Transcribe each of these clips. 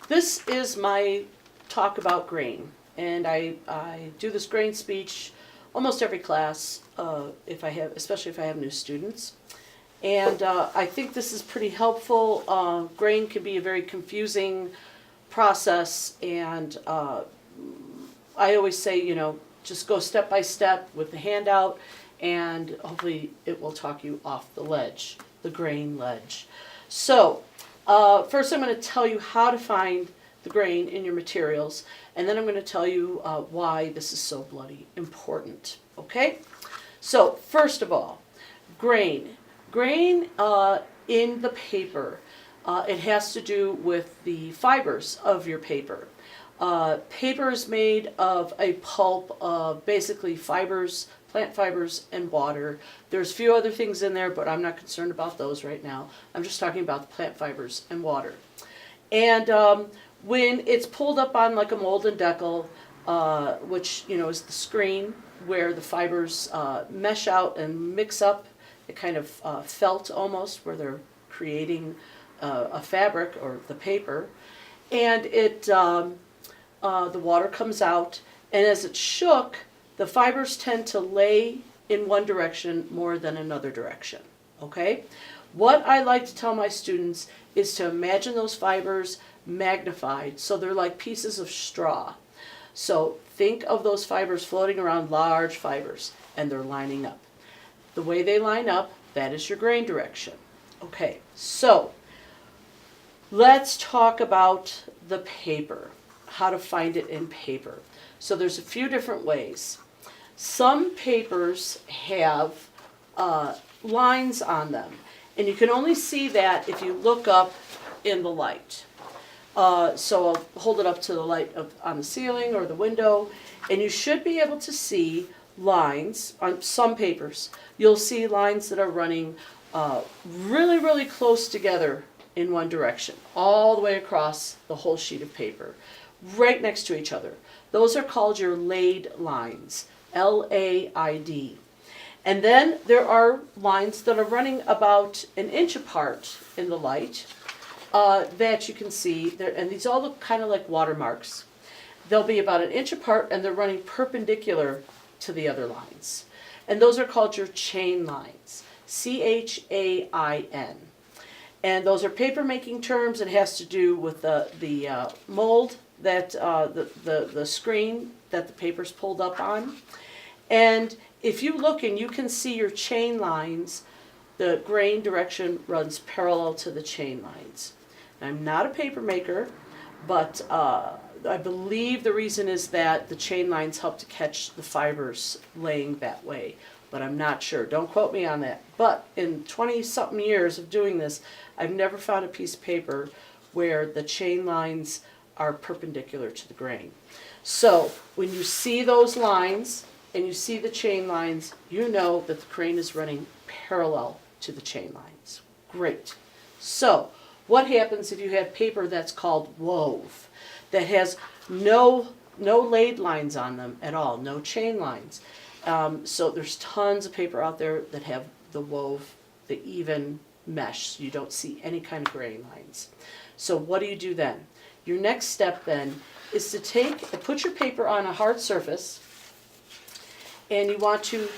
This is my talk about grain, and I do this grain speech almost every class, especially if I have new students. And I think this is pretty helpful. Grain can be a very confusing process, and I always say, just go step by step with the handout, and hopefully it will talk you off the ledge, the grain ledge. So, first I'm going to tell you how to find the grain in your materials, and then I'm going to tell you why this is so bloody important. Okay? So, first of all, grain. Grain in the paper, it has to do with the fibers of your paper. Paper is made of a pulp of basically fibers, plant fibers, and water. There's a few other things in there, but I'm not concerned about those right now. I'm just talking about the plant fibers and water. And when it's pulled up on like a mold and decal, which is the screen where the fibers mesh out and mix up, it kind of felt almost, where they're creating a fabric or the paper, and the water comes out, and as it shook, the fibers tend to lay in one direction more than another direction. Okay? What I like to tell my students is to imagine those fibers magnified, so they're like pieces of straw. So think of those fibers floating around, large fibers, and they're lining up. The way they line up, that is your grain direction. Okay, so let's talk about the paper, how to find it in paper. So there's a few different ways. Some papers have lines on them, and you can only see that if you look up in the light. So I'll hold it up to the light on the ceiling or the window, and you should be able to see lines on some papers. You'll see lines that are running really, really close together in one direction, all the way across the whole sheet of paper, right next to each other. Those are called your laid lines, L-A-I-D. And then there are lines that are running about an inch apart in the light that you can see there, and these all look kind of like watermarks. They'll be about an inch apart, and they're running perpendicular to the other lines. And those are called your chain lines, C-H-A-I-N. And those are paper making terms. It has to do with the mold that the screen that the paper's pulled up on. And if you look and you can see your chain lines, the grain direction runs parallel to the chain lines. I'm not a paper maker, but I believe the reason is that the chain lines help to catch the fibers laying that way, but I'm not sure. Don't quote me on that. But in 20-something years of doing this, I've never found a piece of paper where the chain lines are perpendicular to the grain. So when you see those lines and you see the chain lines, you know that the grain is running parallel to the chain lines. Great. So what happens if you have paper that's called wove, that has no laid lines on them at all, no chain lines? So there's tons of paper out there that have the wove, the even mesh, so you don't see any kind of grain lines. So what do you do then? Your next step then is to put your paper on a hard surface, and you want to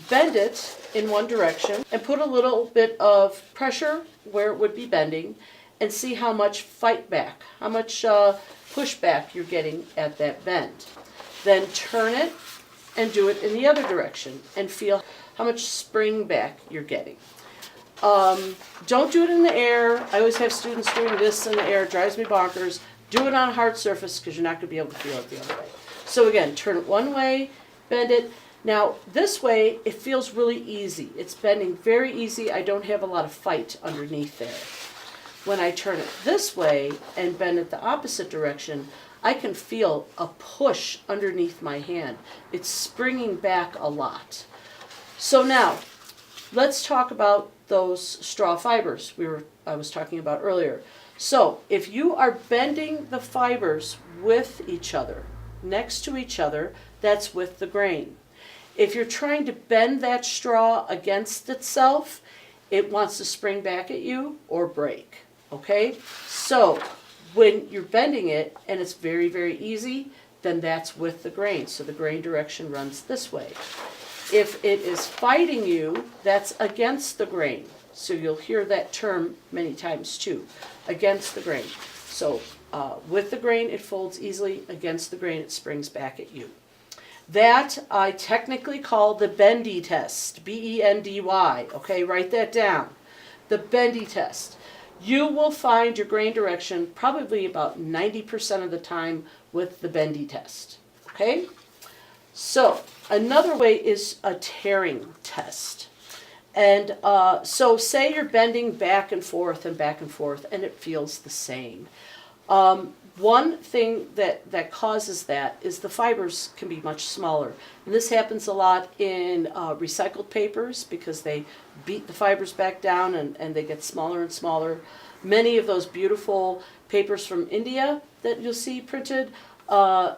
bend it in one direction and put a little bit of pressure where it would be bending, and see how much fight back, how much pushback you're getting at that bend. Then turn it and do it in the other direction and feel how much spring back you're getting. Don't do it in the air. I always have students doing this in the air. It drives me bonkers. Do it on a hard surface, because you're not going to be able to feel it the other way. So again, turn it one way, bend it. Now this way it feels really easy. It's bending very easy. I don't have a lot of fight underneath there. When I turn it this way and bend it the opposite direction, I can feel a push underneath my hand. It's springing back a lot. So now, let's talk about those straw fibers I was talking about earlier. So if you are bending the fibers with each other, next to each other, that's with the grain. If you're trying to bend that straw against itself, it wants to spring back at you or break. Okay? So when you're bending it and it's very, very easy, then that's with the grain. So the grain direction runs this way. If it is fighting you, that's against the grain. So you'll hear that term many times too, against the grain. So with the grain, it folds easily. Against the grain, it springs back at you. That I technically call the bendy test, B-E-N-D-Y. Okay, write that down. The bendy test. You will find your grain direction probably about 90% of the time with the bendy test. Okay? So, another way is a tearing test. And so say you're bending back and forth, and it feels the same. One thing that causes that is the fibers can be much smaller. And this happens a lot in recycled papers because they beat the fibers back down and they get smaller and smaller. Many of those beautiful papers from India that you'll see printed are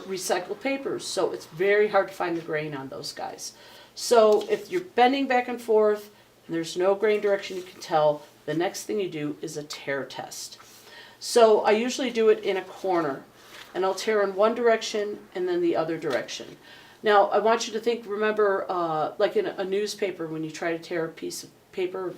recycled papers. So it's very hard to find the grain on those guys. So if you're bending back and forth and there's no grain direction you can tell, the next thing you do is a tear test. So I usually do it in a corner, and I'll tear in one direction and then the other direction. Now I want you to think, remember, like in a newspaper, when you try to tear a piece of paper,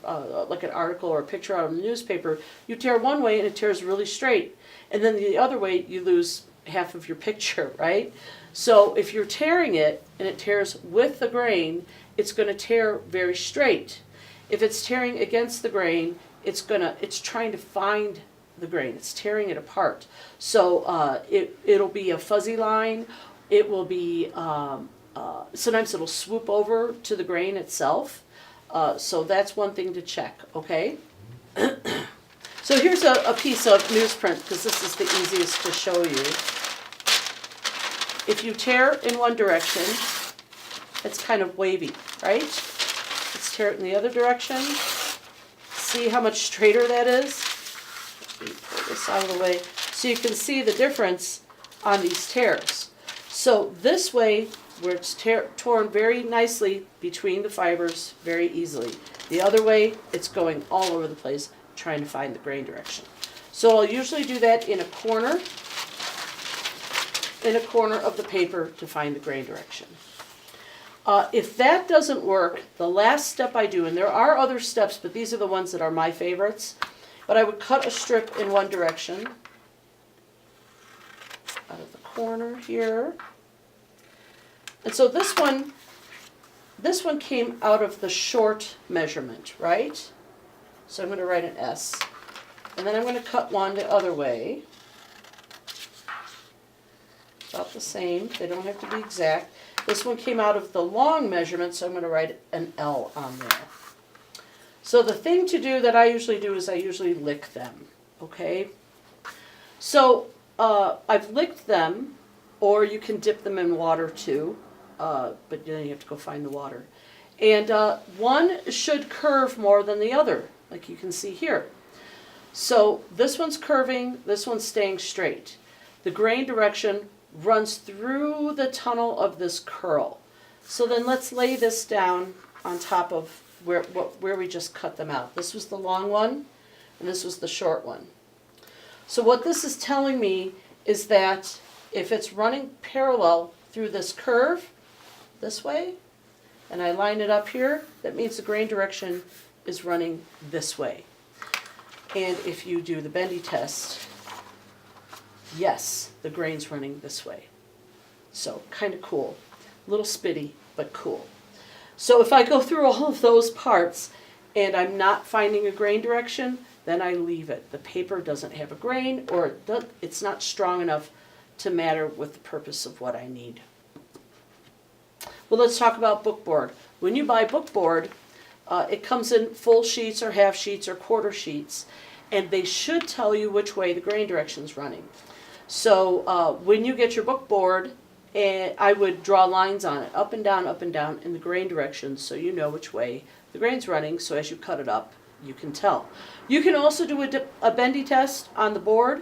like an article or a picture out of the newspaper, you tear one way and it tears really straight, and then the other way you lose half of your picture, right? So if you're tearing it and it tears with the grain, it's going to tear very straight. If it's tearing against the grain, it's trying to find the grain. It's tearing it apart. So it'll be a fuzzy line. It will be, sometimes it'll swoop over to the grain itself. So that's one thing to check, okay? So here's a piece of newsprint, because this is the easiest to show you. If you tear in one direction, it's kind of wavy, right? Let's tear it in the other direction. See how much straighter that is? Let me pull this out of the way so you can see the difference on these tears. So this way, where it's torn very nicely between the fibers very easily. The other way, it's going all over the place trying to find the grain direction. So I'll usually do that in a corner of the paper to find the grain direction. If that doesn't work, the last step I do, and there are other steps, but these are the ones that are my favorites, but I would cut a strip in one direction out of the corner here. And so this one came out of the short measurement, right? So I'm going to write an S. And then I'm going to cut one the other way. About the same. They don't have to be exact. This one came out of the long measurement, so I'm going to write an L on there. So the thing to do that I usually do is I usually lick them, okay? So I've licked them, or you can dip them in water too, but then you have to go find the water. And one should curve more than the other, like you can see here. So this one's curving, this one's staying straight. The grain direction runs through the tunnel of this curl. So then let's lay this down on top of where we just cut them out. This was the long one, and this was the short one. So what this is telling me is that if it's running parallel through this curve, this way, and I line it up here, that means the grain direction is running this way. And if you do the bendy test, yes, the grain's running this way. So kind of cool. A little spitty, but cool. So if I go through all of those parts and I'm not finding a grain direction, then I leave it. The paper doesn't have a grain, or it's not strong enough to matter with the purpose of what I need. Well, let's talk about bookboard. When you buy bookboard, it comes in full sheets or half sheets or quarter sheets, and they should tell you which way the grain direction is running. So when you get your bookboard, I would draw lines on it, up and down in the grain direction, so you know which way the grain's running, so as you cut it up, you can tell. You can also do a bendy test on the board,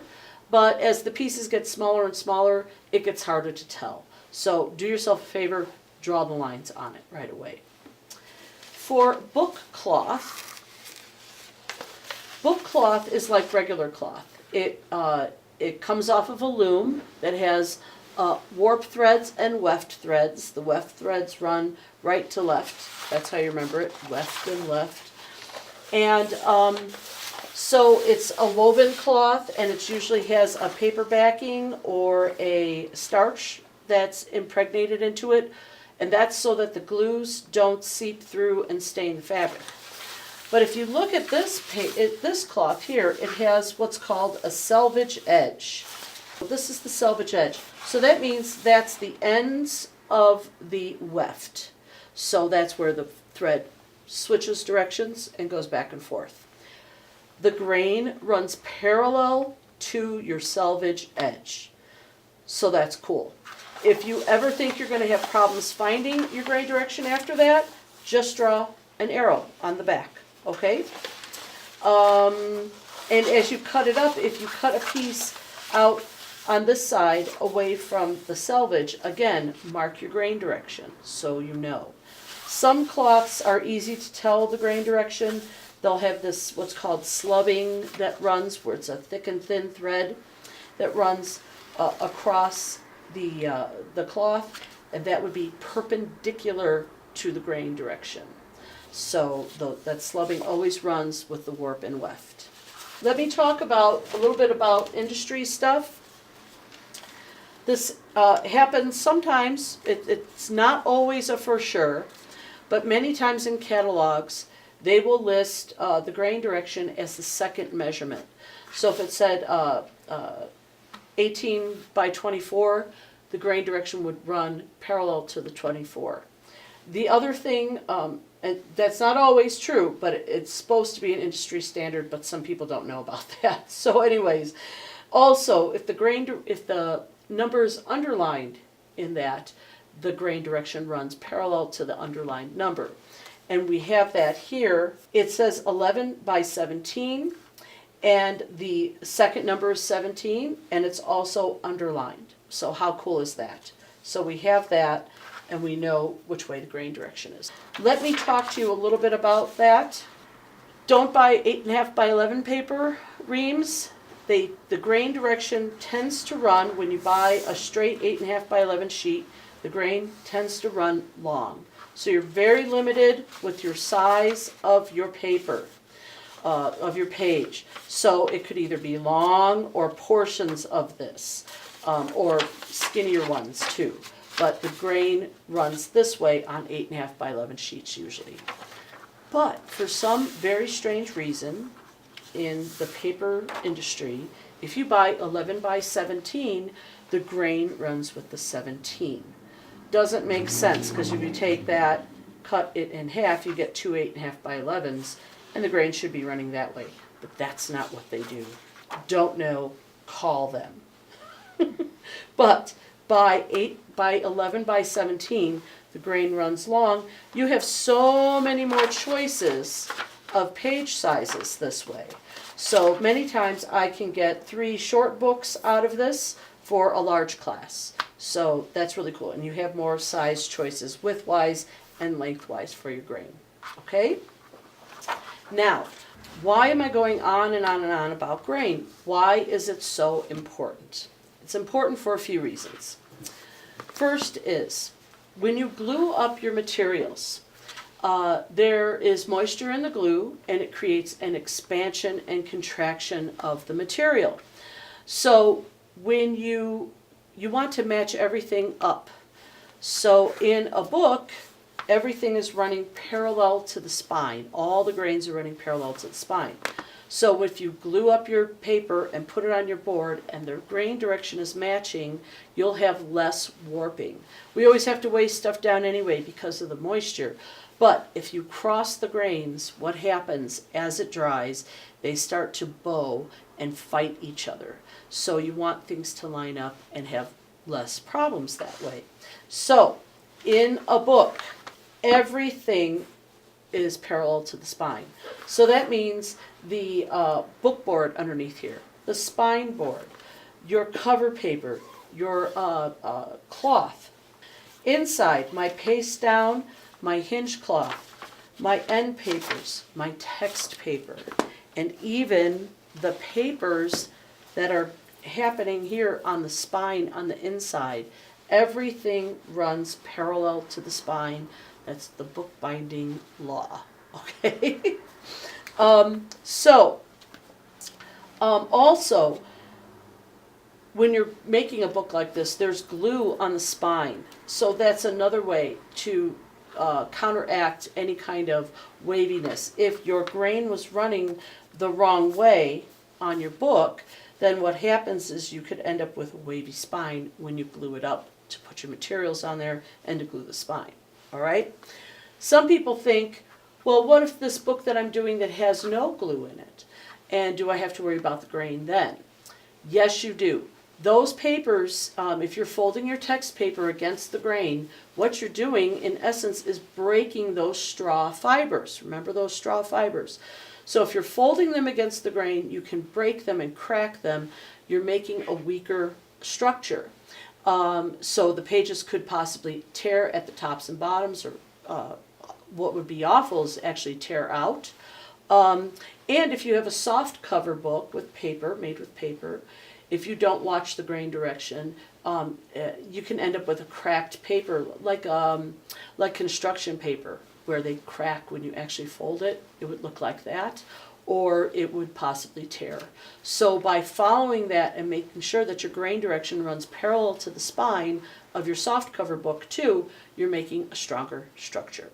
but as the pieces get smaller and smaller, it gets harder to tell. So do yourself a favor, draw the lines on it right away. For book cloth is like regular cloth. It comes off of a loom that has warp threads and weft threads. The weft threads run right to left. That's how you remember it, weft and left. And so it's a woven cloth, and it usually has a paper backing or a starch that's impregnated into it, and that's so that the glues don't seep through and stain the fabric. But if you look at this cloth here, it has what's called a selvage edge. This is the selvage edge. So that means that's the ends of the weft. So that's where the thread switches directions and goes back and forth. The grain runs parallel to your selvage edge. So that's cool. If you ever think you're going to have problems finding your grain direction after that, just draw an arrow on the back, okay? And as you cut it up, if you cut a piece out on this side away from the selvage, again, mark your grain direction so you know. Some cloths are easy to tell the grain direction. They'll have this, what's called slubbing that runs, where it's a thick and thin thread that runs across the cloth, and that would be perpendicular to the grain direction. So that slubbing always runs with the warp and weft. Let me talk a little bit about industry stuff. This happens sometimes. It's not always a for sure, but many times in catalogs, they will list the grain direction as the second measurement. So if it said 18 by 24, the grain direction would run parallel to the 24. The other thing, and that's not always true, but it's supposed to be an industry standard, but some people don't know about that. So anyways, also, if the number is underlined in that, the grain direction runs parallel to the underlined number. And we have that here. It says 11 by 17, and the second number is 17, and it's also underlined. So how cool is that? So we have that, and we know which way the grain direction is. Let me talk to you a little bit about that. Don't buy 8.5 by 11 paper reams. The grain direction tends to run, when you buy a straight 8.5 by 11 sheet, the grain tends to run long. So you're very limited with your size of your paper, of your page. So it could either be long or portions of this, or skinnier ones too. But the grain runs this way on 8.5 by 11 sheets usually. But for some very strange reason, in the paper industry, if you buy 11 by 17, the grain runs with the 17. Doesn't make sense, because if you take that, cut it in half, you get two 8.5 by 11s, and the grain should be running that way. But that's not what they do. Don't know, call them. But by 8 by 11 by 17, the grain runs long. You have so many more choices of page sizes this way. So many times I can get 3 short books out of this for a large class. So that's really cool. And you have more size choices widthwise and lengthwise for your grain. Okay? Now, why am I going on and on and on about grain? Why is it so important? It's important for a few reasons. First is, when you glue up your materials, there is moisture in the glue, and it creates an expansion and contraction of the material. So when you want to match everything up. So in a book, everything is running parallel to the spine. All the grains are running parallel to the spine. So if you glue up your paper and put it on your board and the grain direction is matching, you'll have less warping. We always have to weigh stuff down anyway because of the moisture. But if you cross the grains, what happens as it dries, they start to bow and fight each other. So you want things to line up and have less problems that way. So in a book, everything is parallel to the spine. So that means the book board underneath here, the spine board, your cover paper, your cloth. Inside, my paste down, my hinge cloth, my end papers, my text paper, and even the papers that are happening here on the spine on the inside. Everything runs parallel to the spine. That's the bookbinding law. Okay? Also, when you're making a book like this, there's glue on the spine. So that's another way to counteract any kind of waviness. If your grain was running the wrong way on your book, then what happens is you could end up with a wavy spine when you glue it up to put your materials on there and to glue the spine. All right? Some people think, well, what if this book that I'm doing that has no glue in it? And do I have to worry about the grain then? Yes, you do. Those papers, if you're folding your text paper against the grain, what you're doing in essence is breaking those straw fibers. Remember those straw fibers? So if you're folding them against the grain, you can break them and crack them. You're making a weaker structure. So the pages could possibly tear at the tops and bottoms, or what would be awful is actually tear out. And if you have a soft cover book with paper, made with paper, if you don't watch the grain direction, you can end up with a cracked paper, like construction paper, where they crack when you actually fold it. It would look like that, or it would possibly tear. So by following that and making sure that your grain direction runs parallel to the spine of your soft cover book too, you're making a stronger structure.